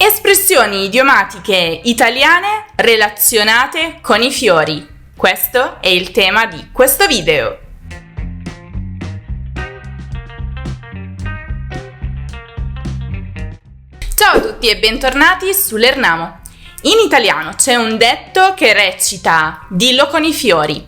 Espressioni idiomatiche italiane relazionate con i fiori. Questo è il tema di questo video. Ciao a tutti e bentornati su Lernamo. In italiano c'è un detto che recita "dillo con i fiori"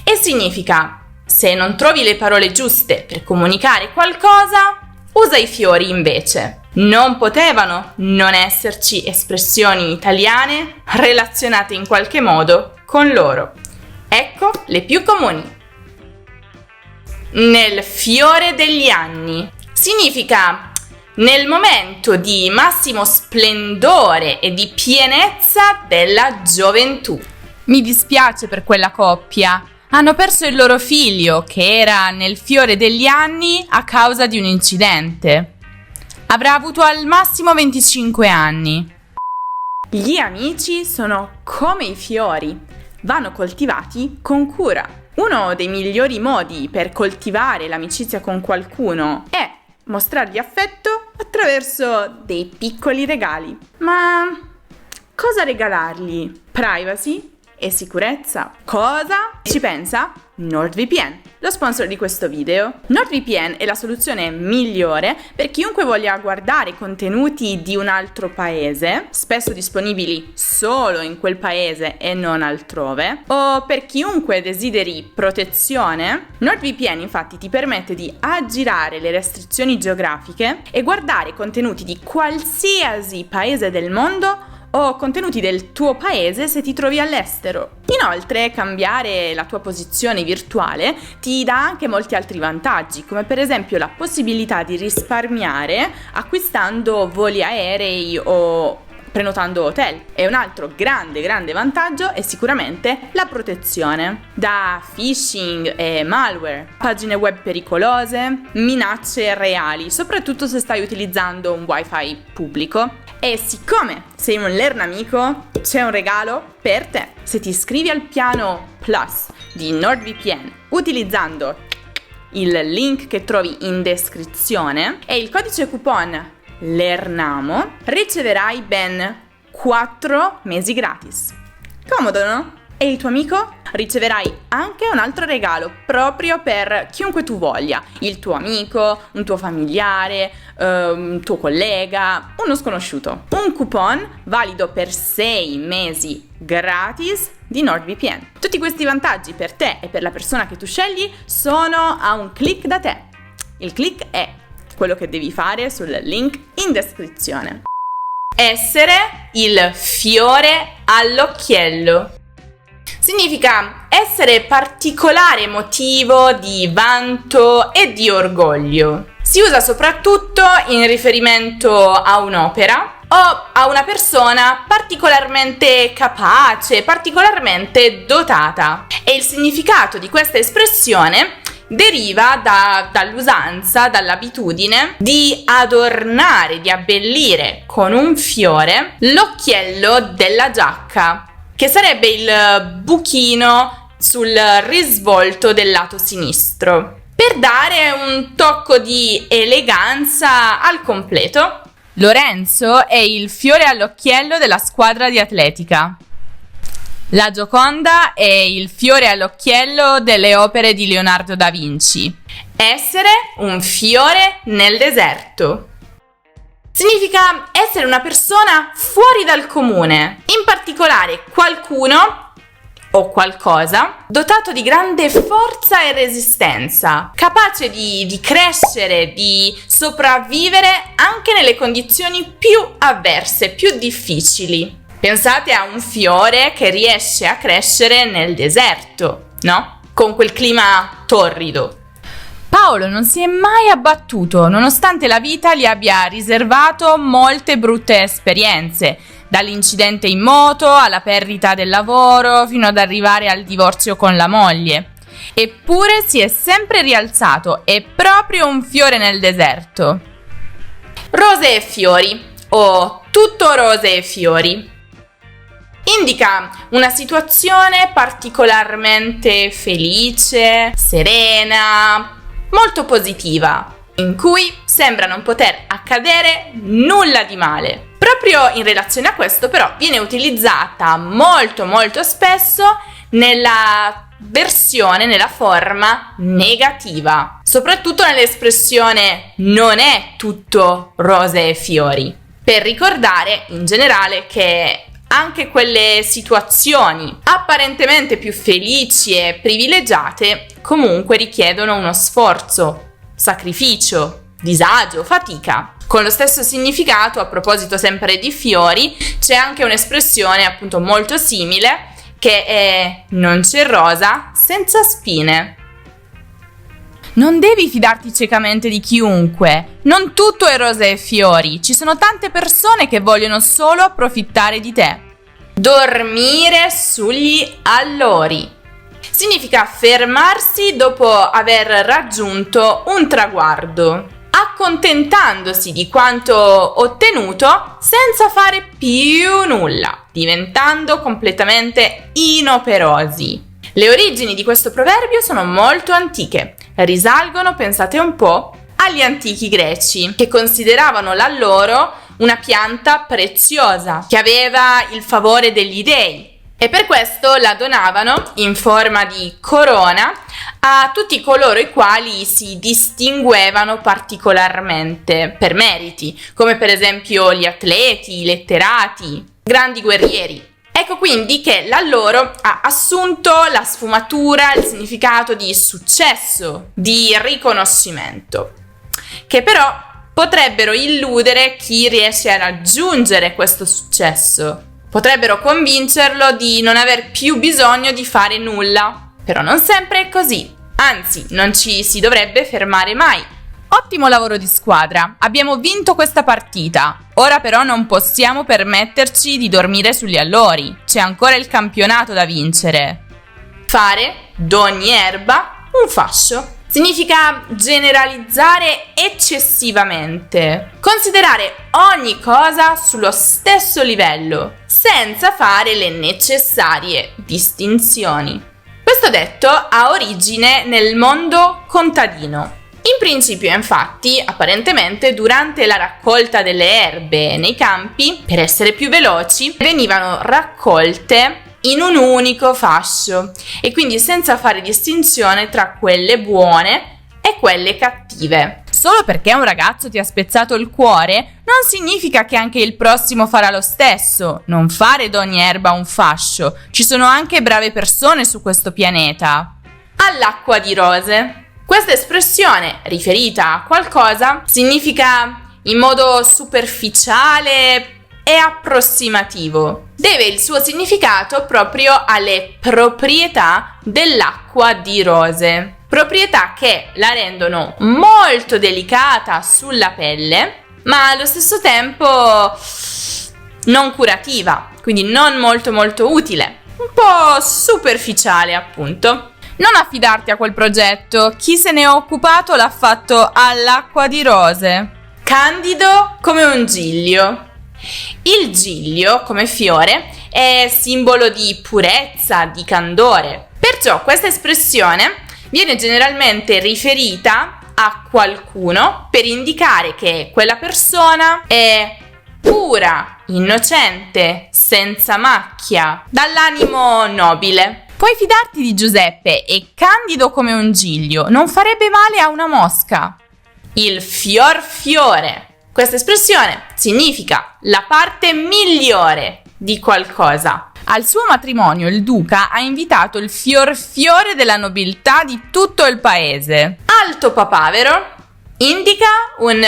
e significa: se non trovi le parole giuste per comunicare qualcosa, usa i fiori invece. Non potevano non esserci espressioni italiane relazionate in qualche modo con loro. Ecco le più comuni. Nel fiore degli anni significa nel momento di massimo splendore e di pienezza della gioventù. Mi dispiace per quella coppia. Hanno perso il loro figlio, che era nel fiore degli anni a causa di un incidente. Avrà avuto al massimo 25 anni. Gli amici sono come i fiori, vanno coltivati con cura. Uno dei migliori modi per coltivare l'amicizia con qualcuno è mostrargli affetto attraverso dei piccoli regali. Ma cosa regalargli? Privacy e sicurezza. Cosa? Ci pensa? NordVPN, lo sponsor di questo video. NordVPN è la soluzione migliore per chiunque voglia guardare contenuti di un altro paese, spesso disponibili solo in quel paese e non altrove, o per chiunque desideri protezione. NordVPN infatti ti permette di aggirare le restrizioni geografiche e guardare contenuti di qualsiasi paese del mondo o contenuti del tuo paese se ti trovi all'estero. Inoltre, cambiare la tua posizione virtuale ti dà anche molti altri vantaggi, come per esempio la possibilità di risparmiare acquistando voli aerei o prenotando hotel. E un altro grande vantaggio è sicuramente la protezione da phishing e malware, pagine web pericolose, minacce reali, soprattutto se stai utilizzando un wifi pubblico. E siccome sei un Lernamico, c'è un regalo per te. Se ti iscrivi al piano Plus di NordVPN utilizzando il link che trovi in descrizione e il codice coupon Lernamo, riceverai ben 4 mesi gratis. Comodo, no? E il tuo amico? Riceverai anche un altro regalo proprio per chiunque tu voglia. Il tuo amico, un tuo familiare, un tuo collega, uno sconosciuto. Un coupon valido per 6 mesi gratis di NordVPN. Tutti questi vantaggi per te e per la persona che tu scegli sono a un click da te. Il click è quello che devi fare sul link in descrizione. Essere il fiore all'occhiello. Significa essere particolare motivo di vanto e di orgoglio. Si usa soprattutto in riferimento a un'opera o a una persona particolarmente capace, particolarmente dotata. E il significato di questa espressione deriva dall'usanza, dall'abitudine di adornare, di abbellire con un fiore l'occhiello della giacca, che sarebbe il buchino sul risvolto del lato sinistro, per dare un tocco di eleganza al completo. Lorenzo è il fiore all'occhiello della squadra di atletica. La Gioconda è il fiore all'occhiello delle opere di Leonardo da Vinci. Essere un fiore nel deserto. Significa essere una persona fuori dal comune, in particolare qualcuno o qualcosa dotato di grande forza e resistenza, capace di crescere, di sopravvivere anche nelle condizioni più avverse, più difficili. Pensate a un fiore che riesce a crescere nel deserto, no? Con quel clima torrido. Paolo non si è mai abbattuto, nonostante la vita gli abbia riservato molte brutte esperienze, dall'incidente in moto alla perdita del lavoro fino ad arrivare al divorzio con la moglie. Eppure si è sempre rialzato, è proprio un fiore nel deserto. Rose e fiori, o tutto rose e fiori. Indica una situazione particolarmente felice, serena, molto positiva, in cui sembra non poter accadere nulla di male. Proprio in relazione a questo, però, viene utilizzata molto molto spesso nella forma negativa, soprattutto nell'espressione non è tutto rose e fiori, per ricordare in generale che anche quelle situazioni apparentemente più felici e privilegiate comunque richiedono uno sforzo, sacrificio, disagio, fatica. Con lo stesso significato, a proposito sempre di fiori, c'è anche un'espressione appunto molto simile che è non c'è rosa senza spine. Non devi fidarti ciecamente di chiunque, non tutto è rose e fiori, ci sono tante persone che vogliono solo approfittare di te. Dormire sugli allori. Significa fermarsi dopo aver raggiunto un traguardo, accontentandosi di quanto ottenuto senza fare più nulla, diventando completamente inoperosi. Le origini di questo proverbio sono molto antiche, risalgono, pensate un po', agli antichi greci, che consideravano l'alloro una pianta preziosa, che aveva il favore degli dei, e per questo la donavano in forma di corona a tutti coloro i quali si distinguevano particolarmente per meriti, come per esempio gli atleti, i letterati, grandi guerrieri. Ecco quindi che l'alloro ha assunto la sfumatura, il significato di successo, di riconoscimento, che però potrebbero illudere chi riesce a raggiungere questo successo. Potrebbero convincerlo di non aver più bisogno di fare nulla, però non sempre è così, anzi non ci si dovrebbe fermare mai. Ottimo lavoro di squadra, abbiamo vinto questa partita, ora però non possiamo permetterci di dormire sugli allori, c'è ancora il campionato da vincere. Fare d'ogni erba un fascio. Significa generalizzare eccessivamente, considerare ogni cosa sullo stesso livello, senza fare le necessarie distinzioni. Questo detto ha origine nel mondo contadino. In principio, infatti, apparentemente, durante la raccolta delle erbe nei campi, per essere più veloci, venivano raccolte in un unico fascio e quindi senza fare distinzione tra quelle buone e quelle cattive. Solo perché un ragazzo ti ha spezzato il cuore non significa che anche il prossimo farà lo stesso. Non fare d'ogni erba un fascio, ci sono anche brave persone su questo pianeta. All'acqua di rose. Questa espressione, riferita a qualcosa, significa in modo superficiale e approssimativo. Deve il suo significato proprio alle proprietà dell'acqua di rose. Proprietà che la rendono molto delicata sulla pelle, ma allo stesso tempo non curativa, quindi non molto molto utile. Un po' superficiale, appunto. Non affidarti a quel progetto, chi se ne è occupato l'ha fatto all'acqua di rose. Candido come un giglio. Il giglio, come fiore, è simbolo di purezza, di candore. Perciò questa espressione viene generalmente riferita a qualcuno per indicare che quella persona è pura, innocente, senza macchia, dall'animo nobile. Puoi fidarti di Giuseppe, è candido come un giglio, non farebbe male a una mosca. Il fiore. Questa espressione significa la parte migliore di qualcosa. Al suo matrimonio il duca ha invitato il fiore della nobiltà di tutto il paese. Alto papavero indica un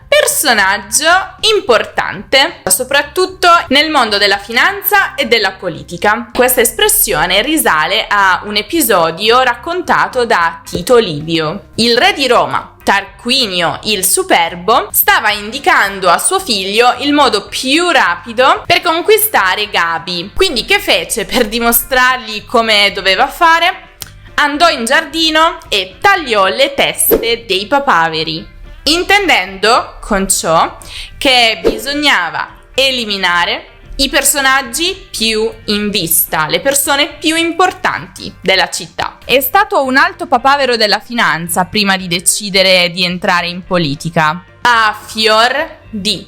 personaggio importante, soprattutto nel mondo della finanza e della politica. Questa espressione risale a un episodio raccontato da Tito Livio. Il re di Roma, Tarquinio il Superbo, stava indicando a suo figlio il modo più rapido per conquistare Gabi. Quindi che fece per dimostrargli come doveva fare? Andò in giardino e tagliò le teste dei papaveri, intendendo con ciò che bisognava eliminare i personaggi più in vista, le persone più importanti della città. È stato un alto papavero della finanza prima di decidere di entrare in politica. A fior di.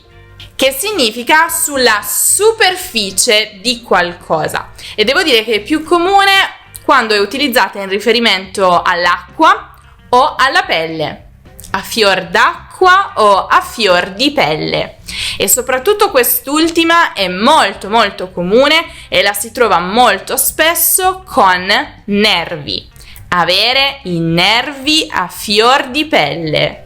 che significa sulla superficie di qualcosa. E devo dire che è più comune quando è utilizzata in riferimento all'acqua o alla pelle, a fior d'acqua o a fior di pelle. E soprattutto quest'ultima è molto molto comune e la si trova molto spesso con nervi. Avere i nervi a fior di pelle.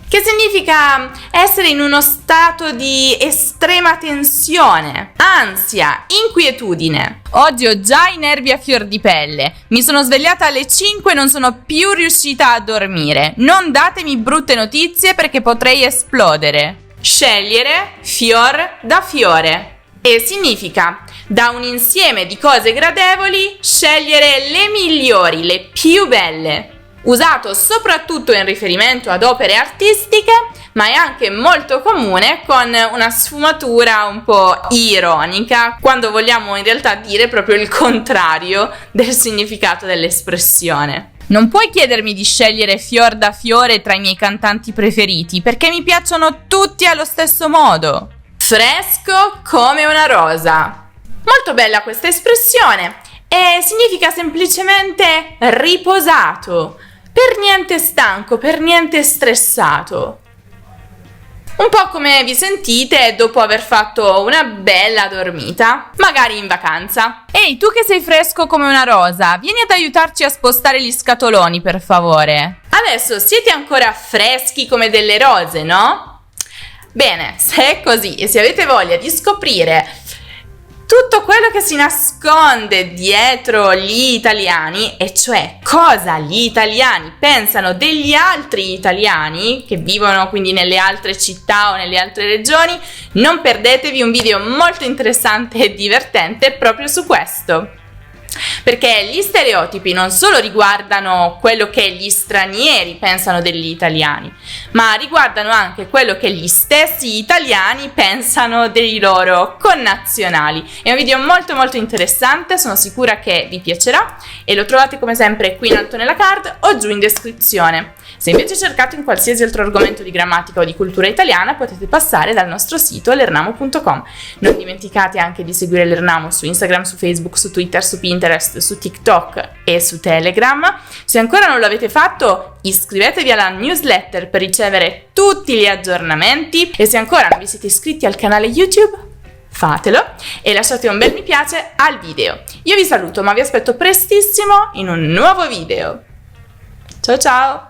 Che significa essere in uno stato di estrema tensione, ansia, inquietudine. Oggi ho già i nervi a fior di pelle. Mi sono svegliata alle 5 e non sono più riuscita a dormire. Non datemi brutte notizie perché potrei esplodere. Scegliere fior da fiore. E significa, da un insieme di cose gradevoli, scegliere le migliori, le più belle. Usato soprattutto in riferimento ad opere artistiche, ma è anche molto comune con una sfumatura un po' ironica, quando vogliamo in realtà dire proprio il contrario del significato dell'espressione. Non puoi chiedermi di scegliere fior da fiore tra i miei cantanti preferiti, perché mi piacciono tutti allo stesso modo. Fresco come una rosa. Molto bella questa espressione e significa semplicemente riposato, per niente stanco, per niente stressato. Un po' come vi sentite dopo aver fatto una bella dormita, magari in vacanza. Ehi, tu che sei fresco come una rosa, vieni ad aiutarci a spostare gli scatoloni, per favore. Adesso siete ancora freschi come delle rose, no? Bene, se è così e se avete voglia di scoprire tutto quello che si nasconde dietro gli italiani, e cioè cosa gli italiani pensano degli altri italiani che vivono quindi nelle altre città o nelle altre regioni, non perdetevi un video molto interessante e divertente proprio su questo. Perché gli stereotipi non solo riguardano quello che gli stranieri pensano degli italiani, ma riguardano anche quello che gli stessi italiani pensano dei loro connazionali. È un video molto molto interessante, sono sicura che vi piacerà e lo trovate come sempre qui in alto nella card o giù in descrizione. Se invece cercate in qualsiasi altro argomento di grammatica o di cultura italiana potete passare dal nostro sito lernamo.com. Non dimenticate anche di seguire Lernamo su Instagram, su Facebook, su Twitter, su Pinterest, su TikTok e su Telegram. Se ancora non l'avete fatto, iscrivetevi alla newsletter per ricevere tutti gli aggiornamenti e se ancora non vi siete iscritti al canale YouTube, fatelo e lasciate un bel mi piace al video. Io vi saluto, ma vi aspetto prestissimo in un nuovo video. Ciao ciao!